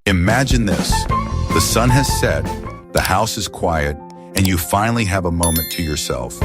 Imagine this. The sun has set, the house is quiet, and you finally have a moment to yourself.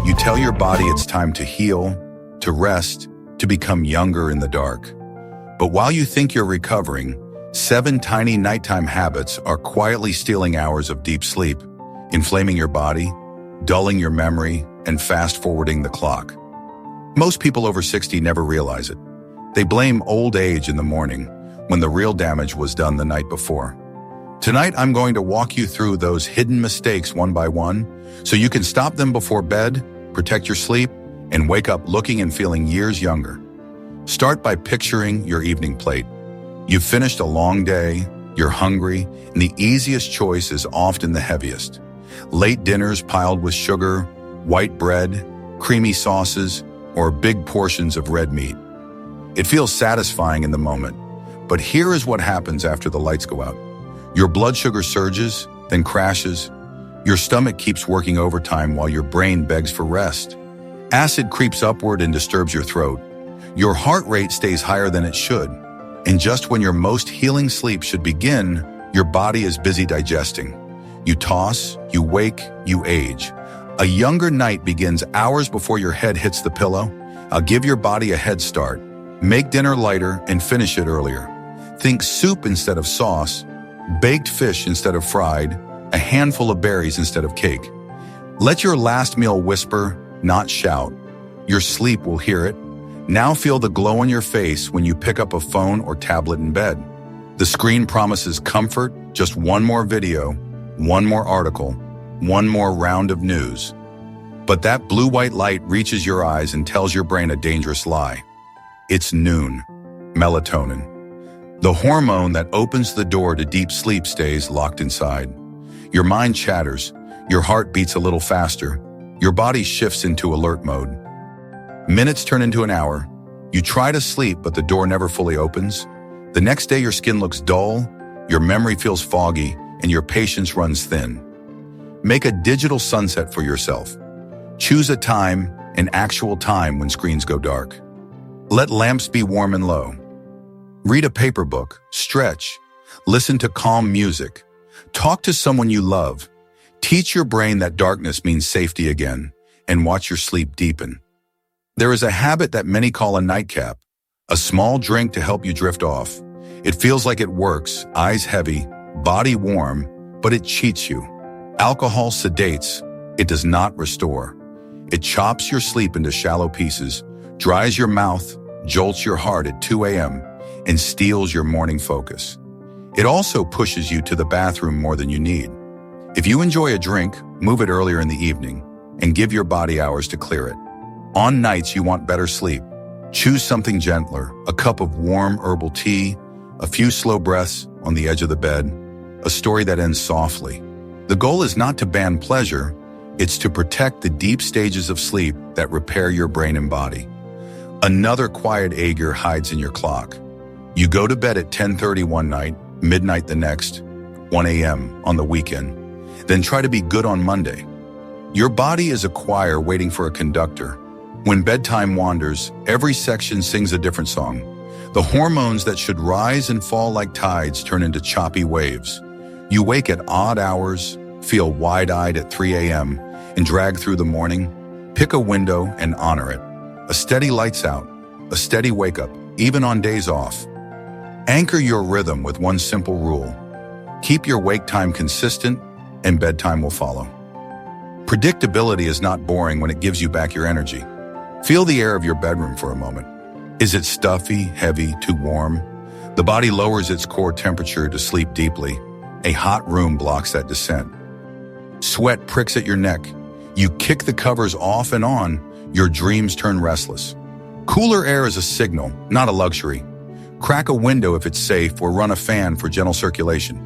You tell your body it's time to heal, to rest, to become younger in the dark. But while you think you're recovering, 7 tiny nighttime habits are quietly stealing hours of deep sleep, inflaming your body, dulling your memory, and fast-forwarding the clock. Most people over 60 never realize it. They blame old age in the morning when the real damage was done the night before. Tonight, I'm going to walk you through those hidden mistakes one by one so you can stop them before bed, protect your sleep, and wake up looking and feeling years younger. Start by picturing your evening plate. You've finished a long day, you're hungry, and the easiest choice is often the heaviest. Late dinners piled with sugar, white bread, creamy sauces, or big portions of red meat. It feels satisfying in the moment, but here is what happens after the lights go out. Your blood sugar surges, then crashes. Your stomach keeps working overtime while your brain begs for rest. Acid creeps upward and disturbs your throat. Your heart rate stays higher than it should. And just when your most healing sleep should begin, your body is busy digesting. You toss, you wake, you age. A younger night begins hours before your head hits the pillow. I'll give your body a head start. Make dinner lighter and finish it earlier. Think soup instead of sauce, baked fish instead of fried, a handful of berries instead of cake. Let your last meal whisper, not shout. Your sleep will hear it. Now feel the glow on your face when you pick up a phone or tablet in bed. The screen promises comfort, just one more video, one more article, one more round of news. But that blue-white light reaches your eyes and tells your brain a dangerous lie. It's noon. Melatonin. The hormone that opens the door to deep sleep stays locked inside. Your mind chatters, your heart beats a little faster, your body shifts into alert mode. Minutes turn into an hour. You try to sleep, but the door never fully opens. The next day, your skin looks dull, your memory feels foggy, and your patience runs thin. Make a digital sunset for yourself. Choose a time, an actual time when screens go dark. Let lamps be warm and low. Read a paper book, stretch, listen to calm music, talk to someone you love. Teach your brain that darkness means safety again, and watch your sleep deepen. There is a habit that many call a nightcap, a small drink to help you drift off. It feels like it works, eyes heavy, body warm, but it cheats you. Alcohol sedates, it does not restore. It chops your sleep into shallow pieces, dries your mouth, jolts your heart at 2 a.m., and steals your morning focus. It also pushes you to the bathroom more than you need. If you enjoy a drink, move it earlier in the evening, and give your body hours to clear it. On nights you want better sleep, choose something gentler, a cup of warm herbal tea, a few slow breaths on the edge of the bed, a story that ends softly. The goal is not to ban pleasure, it's to protect the deep stages of sleep that repair your brain and body. Another quiet ager hides in your clock. You go to bed at 10:30 one night, midnight the next, 1 a.m. on the weekend, then try to be good on Monday. Your body is a choir waiting for a conductor. When bedtime wanders, every section sings a different song. The hormones that should rise and fall like tides turn into choppy waves. You wake at odd hours, feel wide-eyed at 3 a.m., and drag through the morning. Pick a window and honor it. A steady lights out, a steady wake up, even on days off. Anchor your rhythm with one simple rule. Keep your wake time consistent, and bedtime will follow. Predictability is not boring when it gives you back your energy. Feel the air of your bedroom for a moment. Is it stuffy, heavy, too warm? The body lowers its core temperature to sleep deeply. A hot room blocks that descent. Sweat pricks at your neck. You kick the covers off and on, your dreams turn restless. Cooler air is a signal, not a luxury. Crack a window if it's safe or run a fan for gentle circulation.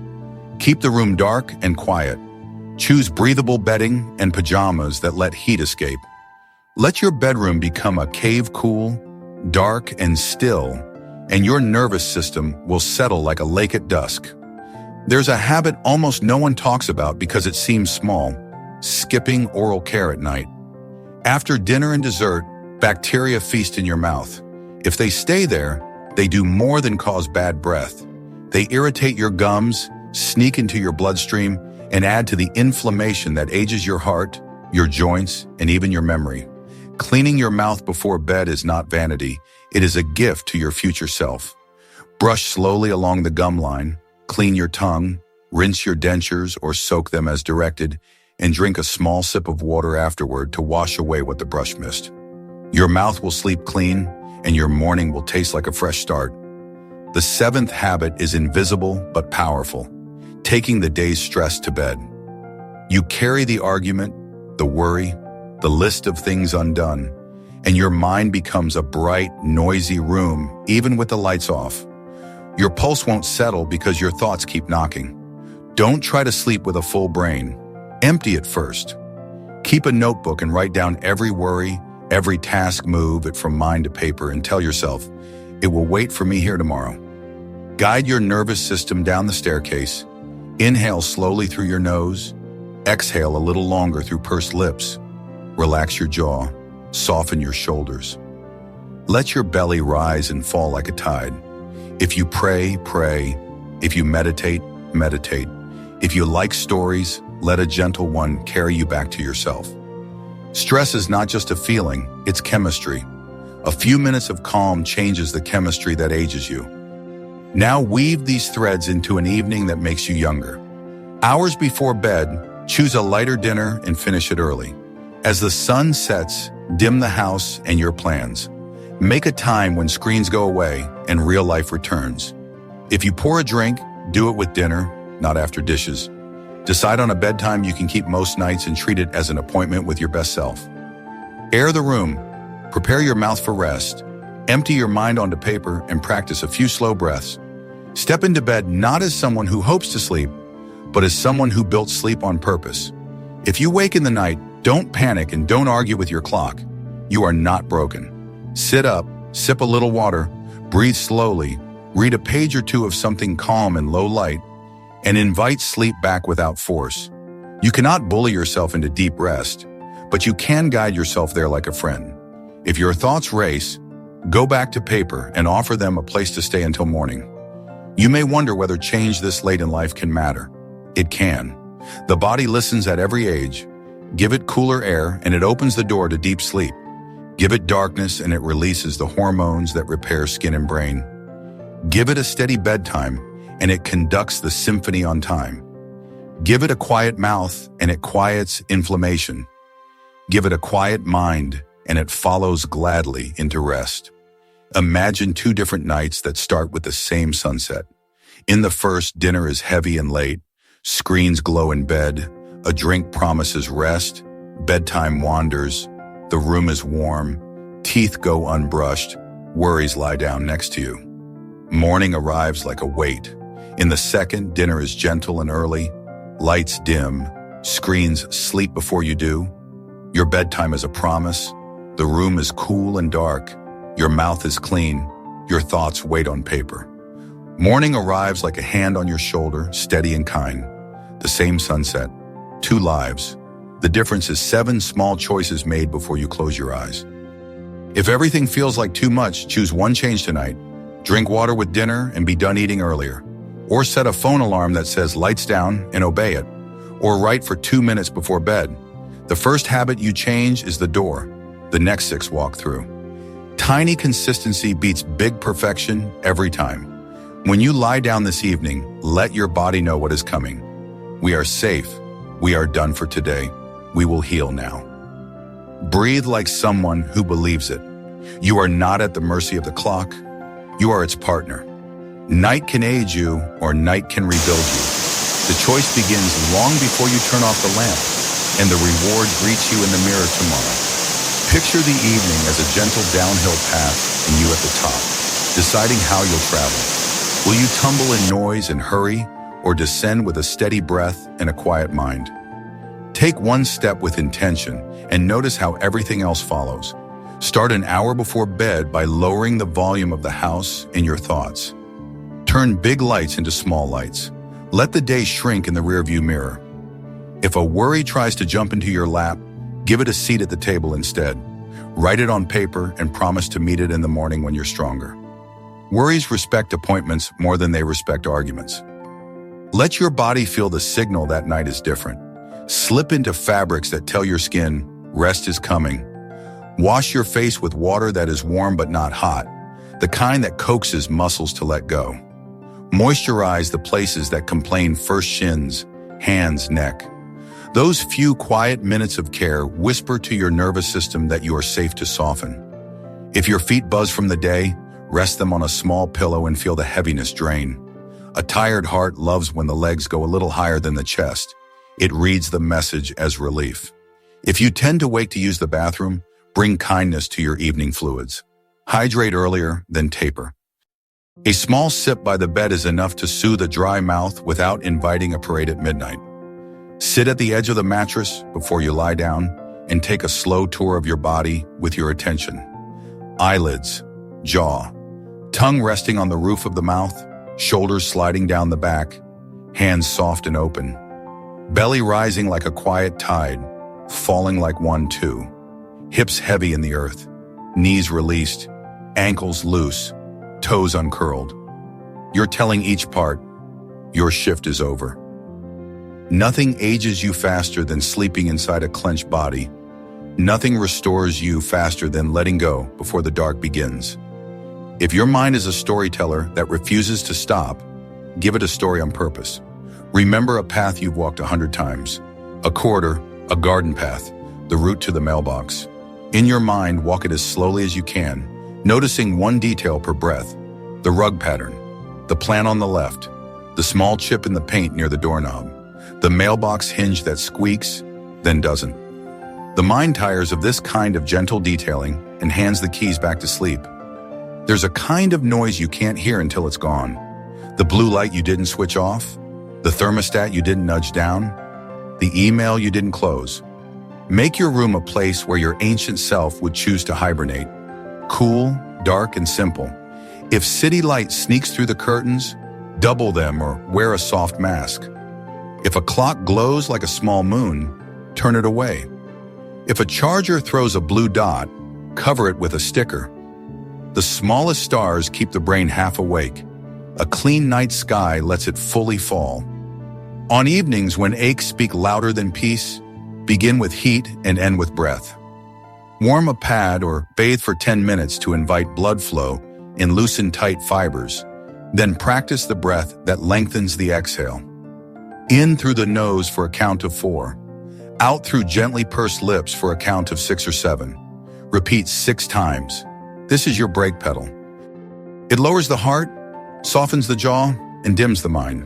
Keep the room dark and quiet. Choose breathable bedding and pajamas that let heat escape. Let your bedroom become a cave cool, dark and still, and your nervous system will settle like a lake at dusk. There's a habit almost no one talks about because it seems small, skipping oral care at night. After dinner and dessert, bacteria feast in your mouth. If they stay there, they do more than cause bad breath. They irritate your gums, sneak into your bloodstream, and add to the inflammation that ages your heart, your joints, and even your memory. Cleaning your mouth before bed is not vanity. It is a gift to your future self. Brush slowly along the gum line, clean your tongue, rinse your dentures or soak them as directed, and drink a small sip of water afterward to wash away what the brush missed. Your mouth will sleep clean, and your morning will taste like a fresh start. The seventh habit is invisible but powerful, taking the day's stress to bed. You carry the argument, the worry, the list of things undone, and your mind becomes a bright, noisy room, even with the lights off. Your pulse won't settle because your thoughts keep knocking. Don't try to sleep with a full brain. Empty it first. Keep a notebook and write down every worry, every task, move it from mind to paper, and tell yourself, it will wait for me here tomorrow. Guide your nervous system down the staircase. Inhale slowly through your nose. Exhale a little longer through pursed lips. Relax your jaw. Soften your shoulders. Let your belly rise and fall like a tide. If you pray, pray. If you meditate, meditate. If you like stories, let a gentle one carry you back to yourself. Stress is not just a feeling, it's chemistry. A few minutes of calm changes the chemistry that ages you. Now weave these threads into an evening that makes you younger. Hours before bed, choose a lighter dinner and finish it early. As the sun sets, dim the house and your plans. Make a time when screens go away and real life returns. If you pour a drink, do it with dinner, not after dishes. Decide on a bedtime you can keep most nights and treat it as an appointment with your best self. Air the room. Prepare your mouth for rest. Empty your mind onto paper and practice a few slow breaths. Step into bed not as someone who hopes to sleep, but as someone who built sleep on purpose. If you wake in the night, don't panic and don't argue with your clock. You are not broken. Sit up, sip a little water, breathe slowly, read a page or two of something calm in low light, and invite sleep back without force. You cannot bully yourself into deep rest, but you can guide yourself there like a friend. If your thoughts race, go back to paper and offer them a place to stay until morning. You may wonder whether change this late in life can matter. It can. The body listens at every age. Give it cooler air and it opens the door to deep sleep. Give it darkness and it releases the hormones that repair skin and brain. Give it a steady bedtime and it conducts the symphony on time. Give it a quiet mouth and it quiets inflammation. Give it a quiet mind and it follows gladly into rest. Imagine two different nights that start with the same sunset. In the first, dinner is heavy and late. Screens glow in bed. A drink promises rest. Bedtime wanders. The room is warm. Teeth go unbrushed. Worries lie down next to you. Morning arrives like a weight. In the second, dinner is gentle and early. Lights dim. Screens sleep before you do. Your bedtime is a promise. The room is cool and dark. Your mouth is clean. Your thoughts wait on paper. Morning arrives like a hand on your shoulder, steady and kind. The same sunset. Two lives. The difference is 7 small choices made before you close your eyes. If everything feels like too much, choose one change tonight. Drink water with dinner and be done eating earlier. Or set a phone alarm that says lights down and obey it. Or write for 2 minutes before bed. The first habit you change is the door. The next 6 walk through. Tiny consistency beats big perfection every time. When you lie down this evening, let your body know what is coming. We are safe. We are done for today. We will heal now. Breathe like someone who believes it. You are not at the mercy of the clock. You are its partner. Night can age you or night can rebuild you. The choice begins long before you turn off the lamp, and the reward greets you in the mirror tomorrow. Picture the evening as a gentle downhill path and you at the top, deciding how you'll travel. Will you tumble in noise and hurry, or descend with a steady breath and a quiet mind? Take one step with intention and notice how everything else follows. Start an hour before bed by lowering the volume of the house and your thoughts. Turn big lights into small lights. Let the day shrink in the rearview mirror. If a worry tries to jump into your lap, give it a seat at the table instead. Write it on paper and promise to meet it in the morning when you're stronger. Worries respect appointments more than they respect arguments. Let your body feel the signal that night is different. Slip into fabrics that tell your skin, rest is coming. Wash your face with water that is warm but not hot, the kind that coaxes muscles to let go. Moisturize the places that complain first: shins, hands, neck. Those few quiet minutes of care whisper to your nervous system that you are safe to soften. If your feet buzz from the day, rest them on a small pillow and feel the heaviness drain. A tired heart loves when the legs go a little higher than the chest. It reads the message as relief. If you tend to wake to use the bathroom, bring kindness to your evening fluids. Hydrate earlier, then taper. A small sip by the bed is enough to soothe a dry mouth without inviting a parade at midnight. Sit at the edge of the mattress before you lie down and take a slow tour of your body with your attention. Eyelids, jaw, tongue resting on the roof of the mouth, shoulders sliding down the back, hands soft and open, belly rising like a quiet tide, falling like one too, hips heavy in the earth, knees released, ankles loose, toes uncurled. You're telling each part, your shift is over. Nothing ages you faster than sleeping inside a clenched body. Nothing restores you faster than letting go before the dark begins. If your mind is a storyteller that refuses to stop, give it a story on purpose. Remember a path you've walked 100 times, a corridor, a garden path, the route to the mailbox. In your mind, walk it as slowly as you can, noticing one detail per breath: the rug pattern, the plant on the left, the small chip in the paint near the doorknob, the mailbox hinge that squeaks, then doesn't. The mind tires of this kind of gentle detailing and hands the keys back to sleep. There's a kind of noise you can't hear until it's gone. The blue light you didn't switch off, the thermostat you didn't nudge down, the email you didn't close. Make your room a place where your ancient self would choose to hibernate. Cool, dark, and simple. If city light sneaks through the curtains, double them or wear a soft mask. If a clock glows like a small moon, turn it away. If a charger throws a blue dot, cover it with a sticker. The smallest stars keep the brain half awake. A clean night sky lets it fully fall. On evenings when aches speak louder than peace, begin with heat and end with breath. Warm a pad or bathe for 10 minutes to invite blood flow and loosen tight fibers. Then practice the breath that lengthens the exhale. In through the nose for a count of 4. Out through gently pursed lips for a count of 6 or 7. Repeat 6 times. This is your brake pedal. It lowers the heart, softens the jaw, and dims the mind.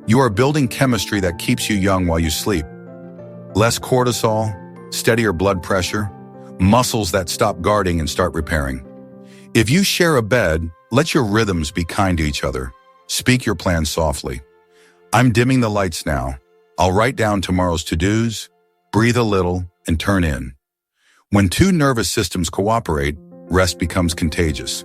You are building chemistry that keeps you young while you sleep. Less cortisol, steadier blood pressure, muscles that stop guarding and start repairing. If you share a bed, let your rhythms be kind to each other. Speak your plans softly. I'm dimming the lights now. I'll write down tomorrow's to-dos, breathe a little, and turn in. When two nervous systems cooperate, rest becomes contagious.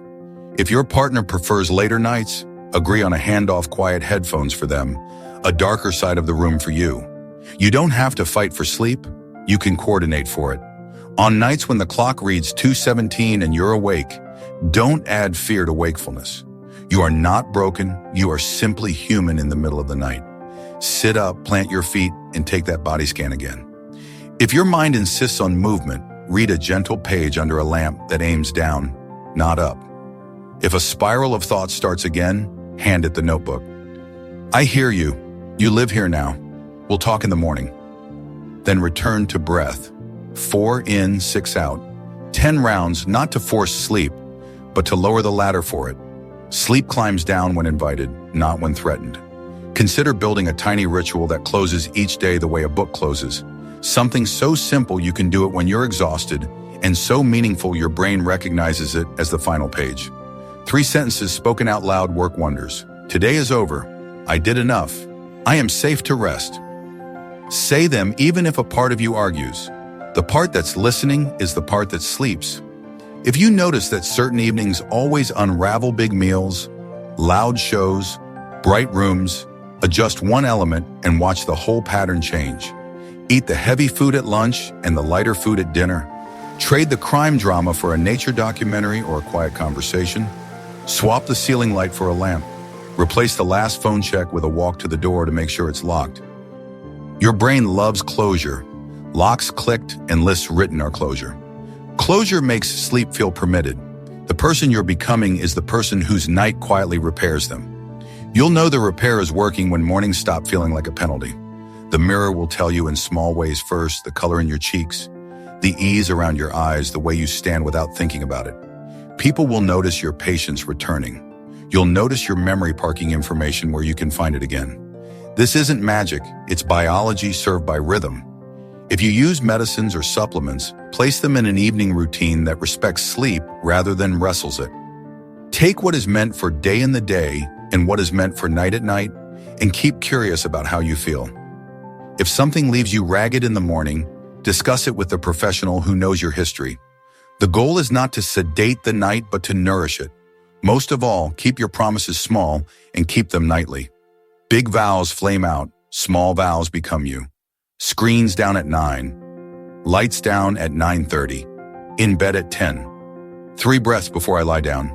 If your partner prefers later nights, agree on a handoff quiet headphones for them, a darker side of the room for you. You don't have to fight for sleep. You can coordinate for it. On nights when the clock reads 2:17 and you're awake, don't add fear to wakefulness. You are not broken. You are simply human in the middle of the night. Sit up, plant your feet, and take that body scan again. If your mind insists on movement, read a gentle page under a lamp that aims down, not up. If a spiral of thoughts starts again, hand it the notebook. I hear you. You live here now. We'll talk in the morning. Then return to breath. 4 in, 6 out. 10 rounds, not to force sleep, but to lower the ladder for it. Sleep climbs down when invited, not when threatened. Consider building a tiny ritual that closes each day the way a book closes. Something so simple you can do it when you're exhausted, and so meaningful your brain recognizes it as the final page. 3 sentences spoken out loud work wonders. Today is over. I did enough. I am safe to rest. Say them even if a part of you argues. The part that's listening is the part that sleeps. If you notice that certain evenings always unravel big meals, loud shows, bright rooms, adjust one element and watch the whole pattern change. Eat the heavy food at lunch and the lighter food at dinner. Trade the crime drama for a nature documentary or a quiet conversation. Swap the ceiling light for a lamp. Replace the last phone check with a walk to the door to make sure it's locked. Your brain loves closure. Locks clicked and lists written are closure. Closure makes sleep feel permitted. The person you're becoming is the person whose night quietly repairs them. You'll know the repair is working when mornings stop feeling like a penalty. The mirror will tell you in small ways first, the color in your cheeks, the ease around your eyes, the way you stand without thinking about it. People will notice your patience returning. You'll notice your memory parking information where you can find it again. This isn't magic, it's biology served by rhythm. If you use medicines or supplements, place them in an evening routine that respects sleep rather than wrestles it. Take what is meant for day in the day and what is meant for night at night, and keep curious about how you feel. If something leaves you ragged in the morning, discuss it with a professional who knows your history. The goal is not to sedate the night, but to nourish it. Most of all, keep your promises small and keep them nightly. Big vows flame out, small vows become you. Screens down at 9. Lights down at 9:30. In bed at 10. 3 breaths before I lie down.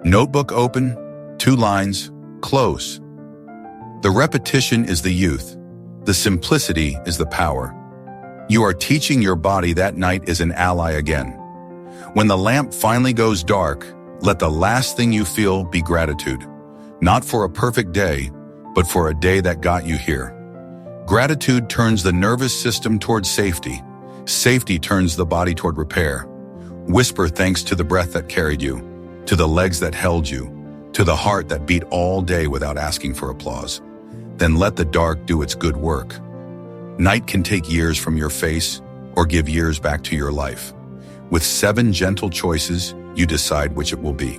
Notebook open, 2 lines, close. The repetition is the youth. The simplicity is the power. You are teaching your body that night is an ally again. When the lamp finally goes dark, let the last thing you feel be gratitude. Not for a perfect day, but for a day that got you here. Gratitude turns the nervous system toward safety. Safety turns the body toward repair. Whisper thanks to the breath that carried you, to the legs that held you, to the heart that beat all day without asking for applause. Then let the dark do its good work. Night can take years from your face or give years back to your life. With 7 gentle choices, you decide which it will be.